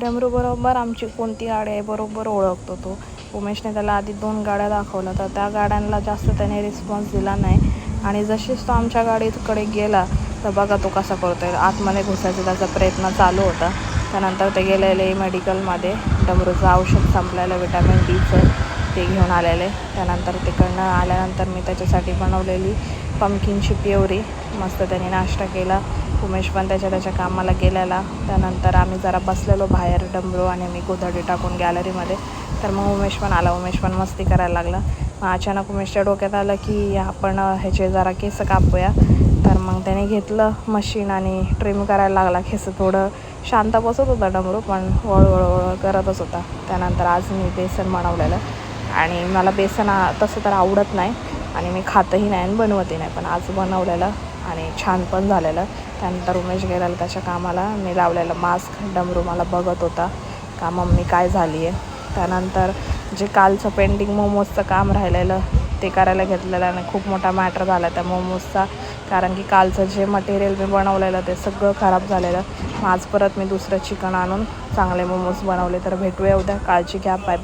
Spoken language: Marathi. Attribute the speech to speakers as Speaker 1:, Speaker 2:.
Speaker 1: डमरू बरोबर आमची कोणती गाडी आहे बरोबर ओळखतो तो. उमेशने त्याला आधी 2 गाड्या दाखवल्या, तर त्या गाड्यांना जास्त त्याने रिस्पॉन्स दिला नाही. आणि जशीच तो आमच्या गाडीकडे गेला तर बघा तो कसा करतोय, आतमध्ये घुसायचा त्याचा प्रयत्न चालू होता. त्यानंतर ते गेलेले मेडिकलमध्ये, डमरूचं औषध संपलेलं विटॅमिन डीचं ते घेऊन आलेले. त्यानंतर तिकडनं आल्यानंतर मी त्याच्यासाठी बनवलेली पंपकिनची प्युरी मस्त त्याने नाश्ता केला. उमेश पण त्याच्या कामाला गेलेला. त्यानंतर आम्ही जरा बसलेलो बाहेर, डमरू आणि मी गोधडी टाकून गॅलरीमध्ये. तर मग उमेश पण आला. उमेश पण मस्ती करायला लागला. मग अचानक उमेशच्या डोक्यात आलं की आपण ह्याचे जरा केस कापूया. तर मग त्याने घेतलं मशीन आणि ट्रिम करायला लागला केस. थोडं शांत बसत होता डमरू, पण वळवळ करतच होता. त्यानंतर आज मी बेसन बनवलेलं आणि मला बेसन तसं तर आवडत नाही आणि मी खातही नाही आणि बनवतही नाही, पण आज बनवलेलं आणि छान पण झालेलं. त्यानंतर उमेश गेलेला त्याच्या कामाला. मी लावलेलं मास्क. डमरू मला बघत होता का मम्मी काय झाली आहे. त्यानंतर जे कालचं पेंडिंग मोमोजचं काम राहिलेलं ते करायला घेतलेलं आणि खूप मोठा मॅटर झाला त्या मोमोजचा, कारण की कालचं जे मटेरियल मी बनवलेलं ते सगळं खराब झालेलं. मग आज परत मी दुसरं चिकन आणून चांगले मोमोज बनवले. तर भेटूया उद्या. काळजी घ्या. Bye bye.